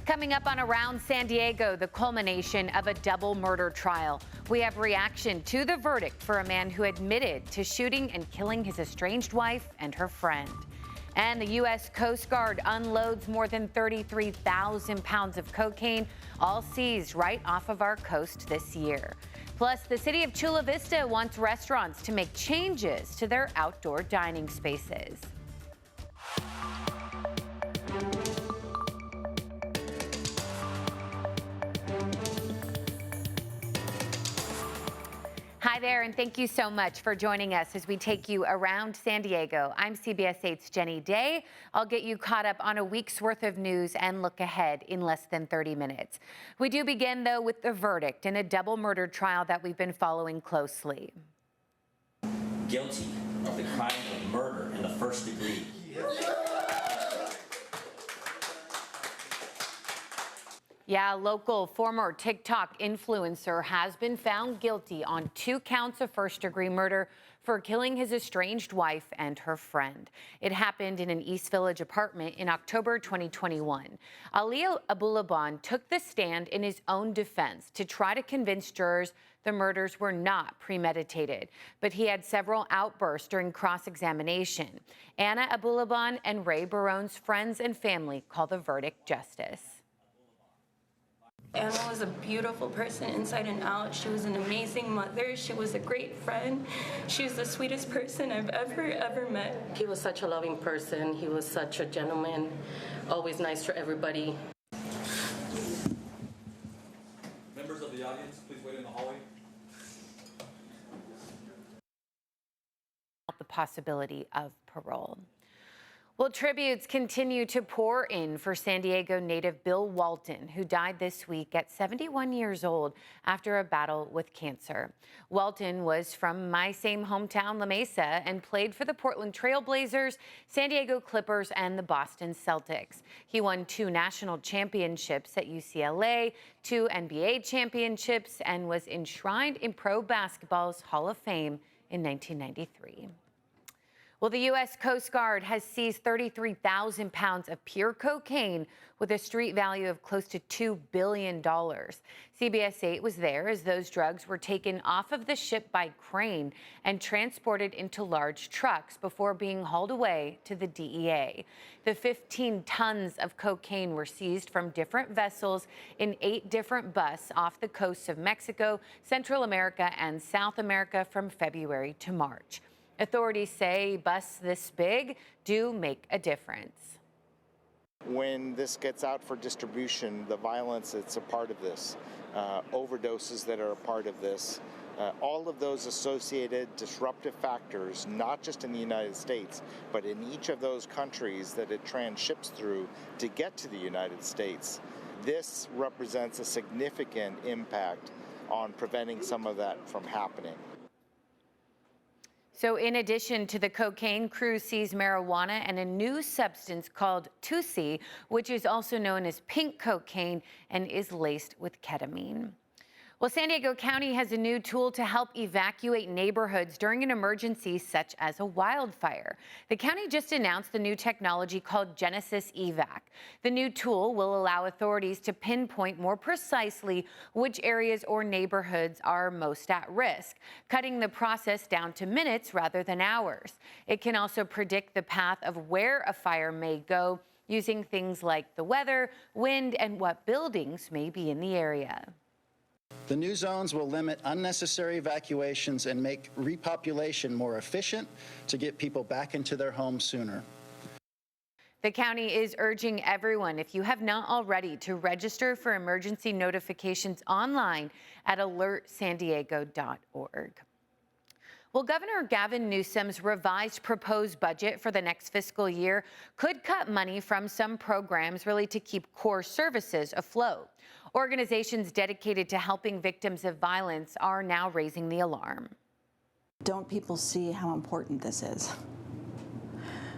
Coming up on Around San Diego, the culmination of a double murder trial. We have reaction to the verdict for a man who admitted to shooting and killing his estranged wife and her friend. And the U.S. Coast Guard unloads more than 33,000 pounds of cocaine, all seized right off of our coast this year. Plus, the city of Chula Vista wants restaurants to make changes to their outdoor dining spaces. Hi there, and thank you so much for joining us as we take you around San Diego. I'm CBS 8's Jenny Day. I'll get you caught up on a week's worth of news and look ahead in less than 30 minutes. We do begin, though, with the verdict in a double murder trial that we've been following closely. Guilty of the crime of murder in the first degree. Yeah, local former TikTok influencer has been found guilty on 2 counts of first-degree murder for killing his estranged wife and her friend. It happened in an East Village apartment in October 2021. Ali Abulaban took the stand in his own defense to try to convince jurors the murders were not premeditated, but he had several outbursts during cross-examination. Anna Abulaban and Ray Barone's friends and family call the verdict justice. Anna was a beautiful person inside and out. She was an amazing mother. She was a great friend. She was the sweetest person I've ever met. He was such a loving person. He was such a gentleman, always nice for everybody. Members of the audience, please wait in the hallway. The possibility of parole. Well, tributes continue to pour in for San Diego native Bill Walton, who died this week at 71 years old after a battle with cancer. Walton was from my same hometown, La Mesa, and played for the Portland Trail Blazers, San Diego Clippers, and the Boston Celtics. He won 2 national championships at UCLA, 2 NBA championships, and was enshrined in pro basketball's Hall of Fame in 1993. Well, the U.S. Coast Guard has seized 33,000 pounds of pure cocaine with a street value of close to $2 billion. CBS 8 was there as those drugs were taken off of the ship by crane and transported into large trucks before being hauled away to the DEA. The 15 tons of cocaine were seized from different vessels in 8 different busts off the coasts of Mexico, Central America, and South America from February to March. Authorities say busts this big do make a difference. When this gets out for distribution, the violence that's a part of this, overdoses that are a part of this, all of those associated disruptive factors, not just in the United States, but in each of those countries that it transships through to get to the United States, this represents a significant impact on preventing some of that from happening. So in addition to the cocaine, crews seized marijuana and a new substance called Tusi, which is also known as pink cocaine and is laced with ketamine. Well, San Diego County has a new tool to help evacuate neighborhoods during an emergency such as a wildfire. The county just announced the new technology called Genesis Evac. The new tool will allow authorities to pinpoint more precisely which areas or neighborhoods are most at risk, cutting the process down to minutes rather than hours. It can also predict the path of where a fire may go using things like the weather, wind, and what buildings may be in the area. The new zones will limit unnecessary evacuations and make repopulation more efficient to get people back into their homes sooner. The county is urging everyone, if you have not already, to register for emergency notifications online at alertsandiego.org. Well, Governor Gavin Newsom's revised proposed budget for the next fiscal year could cut money from some programs really to keep core services afloat. Organizations dedicated to helping victims of violence are now raising the alarm. Don't people see how important this is?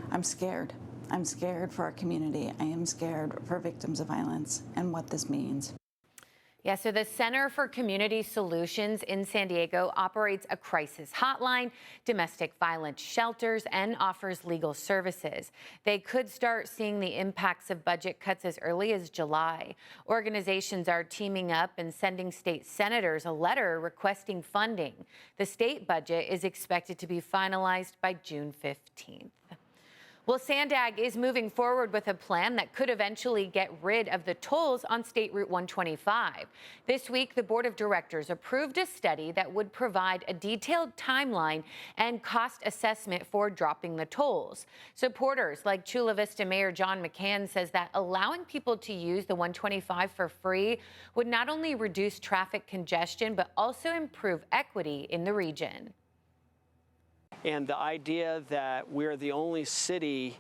I'm scared. I'm scared for our community. I am scared for victims of violence and what this means. Yeah, so the Center for Community Solutions in San Diego operates a crisis hotline, domestic violence shelters, and offers legal services. They could start seeing the impacts of budget cuts as early as July. Organizations are teaming up and sending state senators a letter requesting funding. The state budget is expected to be finalized by June 15th. Well, Sandag is moving forward with a plan that could eventually get rid of the tolls on State Route 125. This week, the board of directors approved a study that would provide a detailed timeline and cost assessment for dropping the tolls. Supporters like Chula Vista Mayor John McCann says that allowing people to use the 125 for free would not only reduce traffic congestion, but also improve equity in the region. And the idea that we're the only city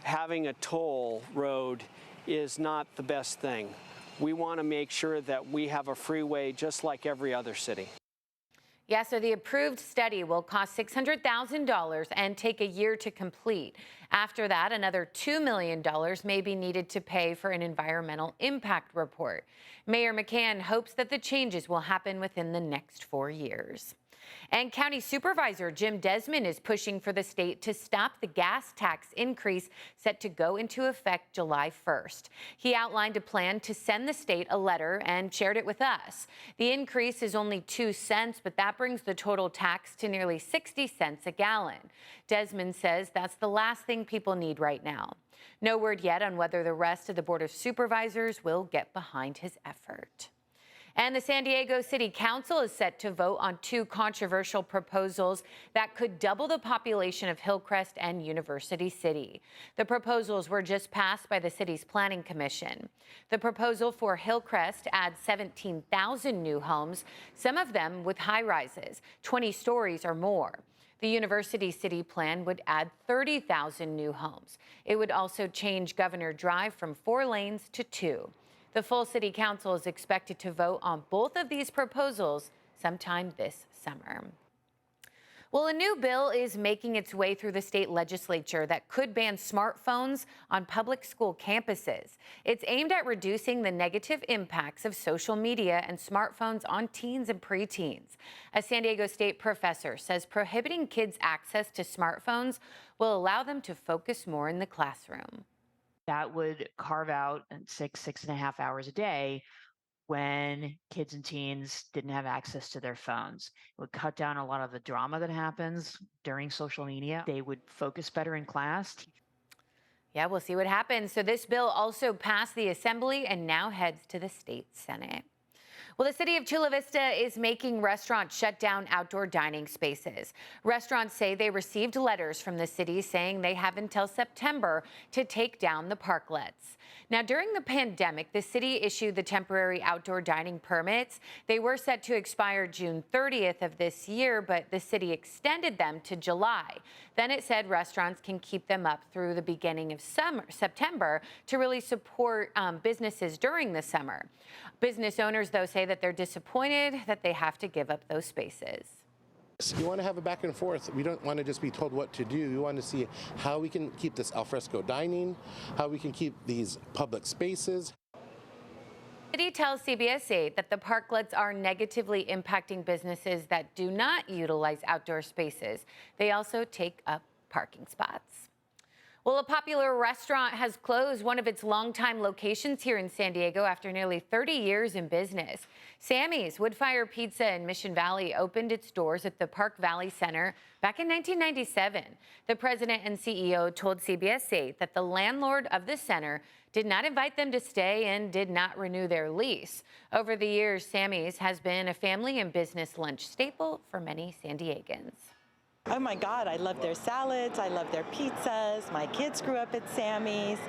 having a toll road is not the best thing. We want to make sure that we have a freeway just like every other city. Yeah, so the approved study will cost $600,000 and take a year to complete. After that, another $2 million may be needed to pay for an environmental impact report. Mayor McCann hopes that the changes will happen within the next 4 years. And County Supervisor Jim Desmond is pushing for the state to stop the gas tax increase set to go into effect July 1st. He outlined a plan to send the state a letter and shared it with us. The increase is only 2 cents, but that brings the total tax to nearly 60 cents a gallon. Desmond says that's the last thing people need right now. No word yet on whether the rest of the Board of Supervisors will get behind his effort. And the San Diego City Council is set to vote on 2 controversial proposals that could double the population of Hillcrest and University City. The proposals were just passed by the city's Planning Commission. The proposal for Hillcrest adds 17,000 new homes, some of them with high rises, 20 stories or more. The University City plan would add 30,000 new homes. It would also change Governor Drive from 4 lanes to 2. The full city council is expected to vote on both of these proposals sometime this summer. Well, a new bill is making its way through the state legislature that could ban smartphones on public school campuses. It's aimed at reducing the negative impacts of social media and smartphones on teens and preteens. A San Diego State professor says prohibiting kids access to smartphones will allow them to focus more in the classroom. That would carve out 6.5 hours a day when kids and teens didn't have access to their phones. It would cut down a lot of the drama that happens during social media. They would focus better in class. Yeah, we'll see what happens. So this bill also passed the Assembly and now heads to the state Senate. Well, the city of Chula Vista is making restaurants shut down outdoor dining spaces. Restaurants say they received letters from the city saying they have until September to take down the parklets. Now, during the pandemic, the city issued the temporary outdoor dining permits. They were set to expire June 30th of this year, but the city extended them to July. Then it said restaurants can keep them up through the beginning of September to really support businesses during the summer. Business owners, though, say that they're disappointed that they have to give up those spaces. We want to have a back and forth. We don't want to just be told what to do. We want to see how we can keep this alfresco dining, how we can keep these public spaces. The city tells CBS 8 that the parklets are negatively impacting businesses that do not utilize outdoor spaces. They also take up parking spots. Well, a popular restaurant has closed one of its longtime locations here in San Diego after nearly 30 years in business. Sammy's Woodfire Pizza in Mission Valley opened its doors at the Park Valley Center back in 1997. The president and CEO told CBS 8 that the landlord of the center did not invite them to stay and did not renew their lease. Over the years, Sammy's has been a family and business lunch staple for many San Diegans. Oh my God, I love their salads, I love their pizzas. My kids grew up at Sammy's.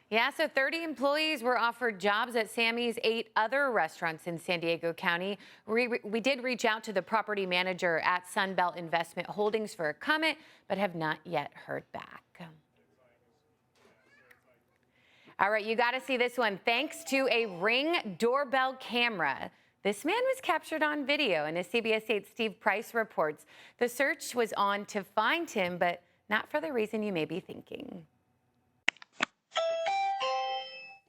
Yeah, so 30 employees were offered jobs at Sammy's 8 other restaurants in San Diego County. We did reach out to the property manager at Sunbelt Investment Holdings for a comment, but have not yet heard back. All right, you got to see this one. Thanks to a Ring doorbell camera, this man was captured on video, and as CBS 8's Steve Price reports, the search was on to find him, but not for the reason you may be thinking.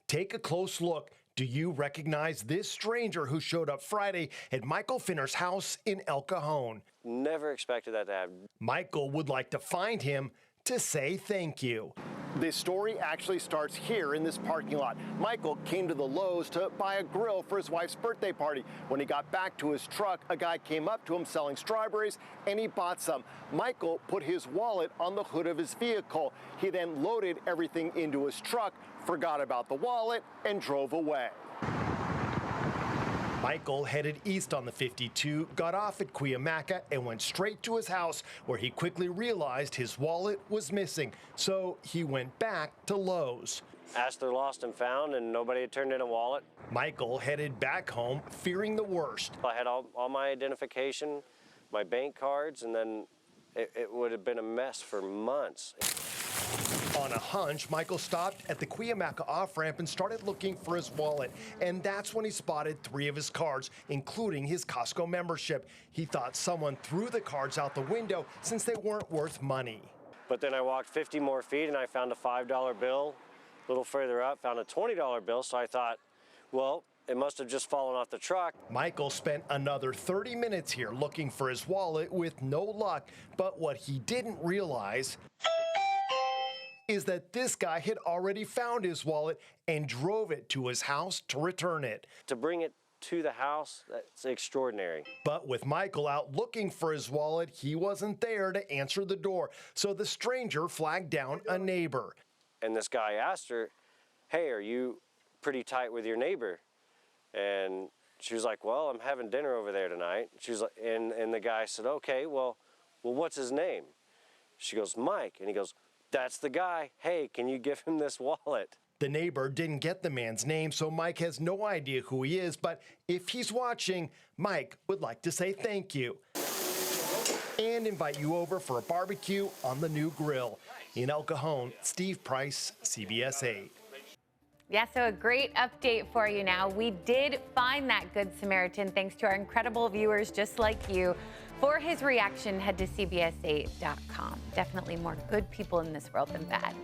Take a close look. Do you recognize this stranger who showed up Friday at Michael Finner's house in El Cajon? Never expected that to happen. Michael would like to find him to say thank you. This story actually starts here in this parking lot. Michael came to the Lowe's to buy a grill for his wife's birthday party. When he got back to his truck, a guy came up to him selling strawberries and he bought some. Michael put his wallet on the hood of his vehicle. He then loaded everything into his truck, forgot about the wallet, and drove away. Michael headed east on the 52, got off at Cuyamaca, and went straight to his house, where he quickly realized his wallet was missing. So he went back to Lowe's. Asked their lost and found, and nobody had turned in a wallet. Michael headed back home, fearing the worst. I had all my identification, my bank cards, and then it would have been a mess for months. On a hunch, Michael stopped at the Cuyamaca off-ramp and started looking for his wallet. And that's when he spotted 3 of his cards, including his Costco membership. He thought someone threw the cards out the window since they weren't worth money. But then I walked 50 more feet and I found a $5 bill. A little further up, found a $20 bill. So I thought, well, it must have just fallen off the truck. Michael spent another 30 minutes here looking for his wallet with no luck. But what he didn't realize is that this guy had already found his wallet and drove it to his house to return it. To bring it to the house, that's extraordinary. But with Michael out looking for his wallet, he wasn't there to answer the door. So the stranger flagged down a neighbor. And this guy asked her, hey, are you pretty tight with your neighbor? And she was like, well, I'm having dinner over there tonight. She was like, and the guy said, okay, well, what's his name? She goes, Mike. And he goes, that's the guy. Hey, can you give him this wallet? The neighbor didn't get the man's name, so Mike has no idea who he is. But if he's watching, Mike would like to say thank you and invite you over for a barbecue on the new grill. In El Cajon, Steve Price, CBS 8. Yeah, so a great update for you now. We did find that Good Samaritan thanks to our incredible viewers just like you. For his reaction, head to CBS8.com. Definitely more good people in this world than bad.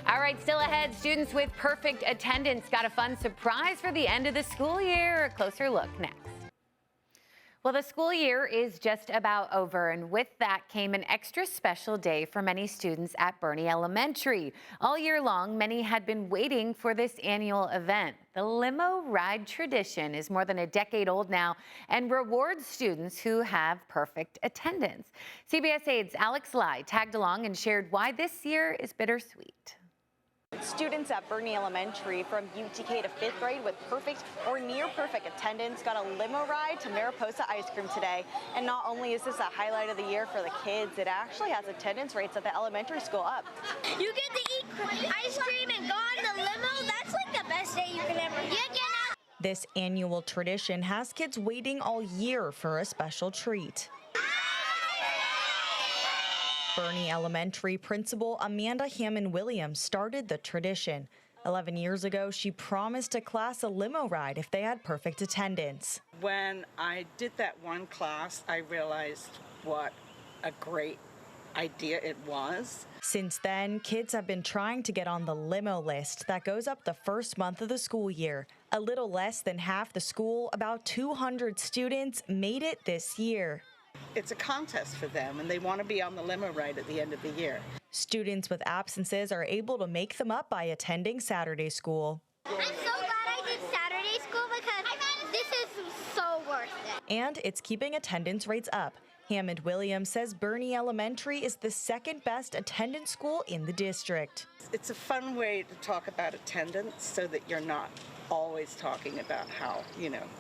All right, still ahead, students with perfect attendance got a fun surprise for the end of the school year. A closer look next. Well, the school year is just about over, and with that came an extra special day for many students at Bernie Elementary. All year long, many had been waiting for this annual event. The limo ride tradition is more than a decade old now and rewards students who have perfect attendance. CBS 8's Alex Lai tagged along and shared why this year is bittersweet. Students at Bernie Elementary from UTK to 5th grade with perfect or near perfect attendance got a limo ride to Mariposa Ice Cream today. And not only is this a highlight of the year for the kids, it actually has attendance rates at the elementary school up. You get to eat ice cream and go on the limo. That's like the best day you can ever have. This annual tradition has kids waiting all year for a special treat. Bernie Elementary Principal Amanda Hammond-Williams started the tradition. 11 years ago, she promised a class a limo ride if they had perfect attendance. When I did that one class, I realized what a great idea it was. Since then, kids have been trying to get on the limo list that goes up the first month of the school year. A little less than half the school, about 200 students, made it this year. It's a contest for them, and they want to be on the limo ride at the end of the year. Students with absences are able to make them up by attending Saturday school. I'm so glad I did Saturday school because this is so worth it. And it's keeping attendance rates up. Hammond-Williams says Bernie Elementary is the second best attendance school in the district. It's a fun way to talk about attendance so that you're not always talking about how,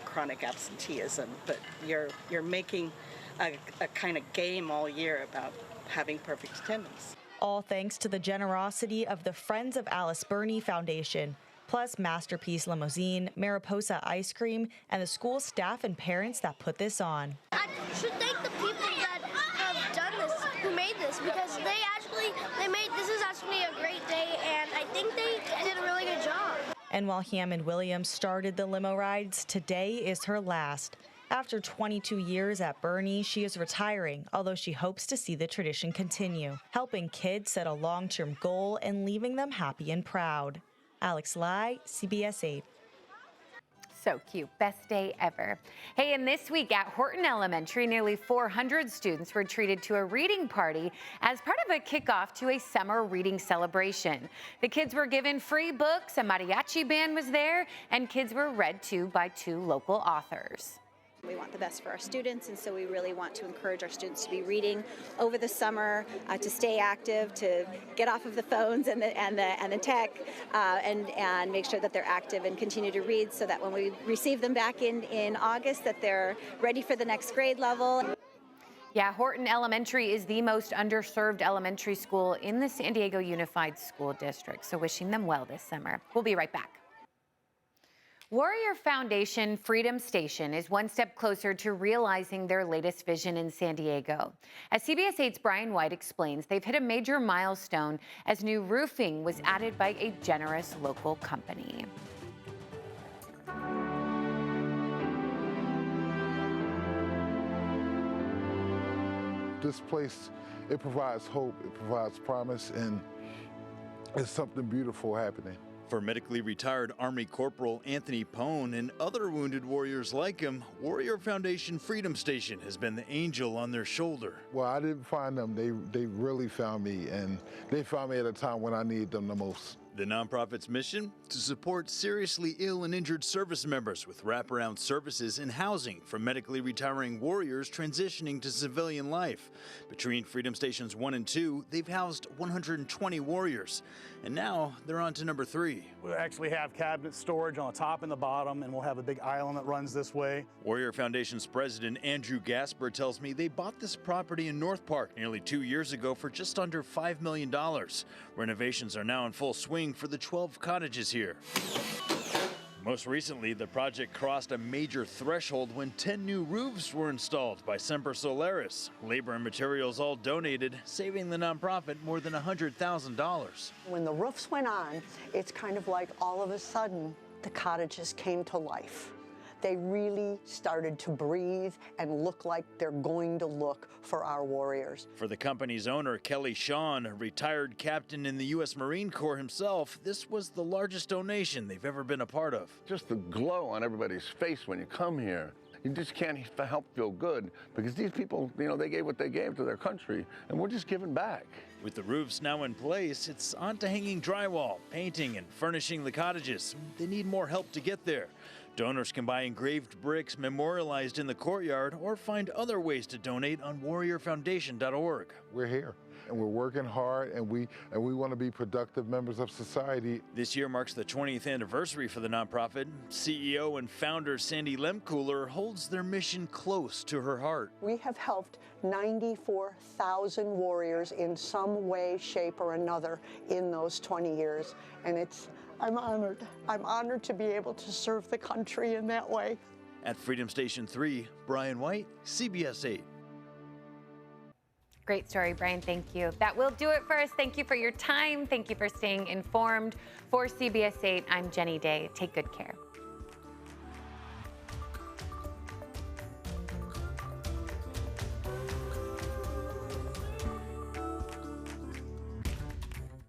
chronic absenteeism, but you're making a kind of game all year about having perfect attendance. All thanks to the generosity of the Friends of Alice Bernie Foundation, plus Masterpiece Limousine, Mariposa Ice Cream, and the school staff and parents that put this on. I should thank the people that have done this, who made this, because this is actually a great day, and I think they did a really good job. And while Hammond-Williams started the limo rides, today is her last. After 22 years at Bernie, she is retiring, although she hopes to see the tradition continue, helping kids set a long-term goal and leaving them happy and proud. Alex Lai, CBS 8. So cute. Best day ever. Hey, and this week at Walton Elementary, nearly 400 students were treated to a reading party as part of a kickoff to a summer reading celebration. The kids were given free books, a mariachi band was there, and kids were read to by 2 local authors. We want the best for our students, and so we really want to encourage our students to be reading over the summer, to stay active, to get off of the phones and the tech, and make sure that they're active and continue to read, so that when we receive them back in August, that they're ready for the next grade level. Yeah, Walton Elementary is the most underserved elementary school in the San Diego Unified School District, so wishing them well this summer. We'll be right back. Warrior Foundation Freedom Station is one step closer to realizing their latest vision in San Diego. As CBS 8's Brian White explains, they've hit a major milestone as new roofing was added by a generous local company. This place, it provides hope, it provides promise, and it's something beautiful happening. For medically retired Army Corporal Anthony Pone and other wounded warriors like him, Warrior Foundation Freedom Station has been the angel on their shoulder. Well, I didn't find them. They really found me, and they found me at a time when I needed them the most. The nonprofit's mission? To support seriously ill and injured service members with wraparound services and housing for medically retiring warriors transitioning to civilian life. Between Freedom Stations 1 and 2, they've housed 120 warriors. And now they're on to number 3. We'll actually have cabinet storage on the top and the bottom, and we'll have a big island that runs this way. Warrior Foundation's president Andrew Gasper tells me they bought this property in North Park nearly 2 years ago for just under $5 million. Renovations are now in full swing for the 12 cottages here. Most recently, the project crossed a major threshold when 10 new roofs were installed by Semper Solaris. Labor and materials all donated, saving the nonprofit more than $100,000. When the roofs went on, it's kind of like all of a sudden the cottages came to life. They really started to breathe and look like they're going to look for our warriors. For the company's owner, Kelly Shawn, a retired captain in the U.S. Marine Corps himself, this was the largest donation they've ever been a part of. Just the glow on everybody's face when you come here. You just can't help feel good because these people, they gave what they gave to their country, and we're just giving back. With the roofs now in place, it's on to hanging drywall, painting, and furnishing the cottages. They need more help to get there. Donors can buy engraved bricks memorialized in the courtyard or find other ways to donate on warriorfoundation.org. We're here and we're working hard, and we want to be productive members of society. This year marks the 20th anniversary for the nonprofit. CEO and founder Sandy Lemkuhler holds their mission close to her heart. We have helped 94,000 warriors in some way, shape, or another in those 20 years, and I'm honored. I'm honored to be able to serve the country in that way. At Freedom Station 3, Brian White, CBS 8. Great story, Brian. Thank you. That will do it for us. Thank you for your time. Thank you for staying informed. For CBS 8, I'm Jenny Day. Take good care.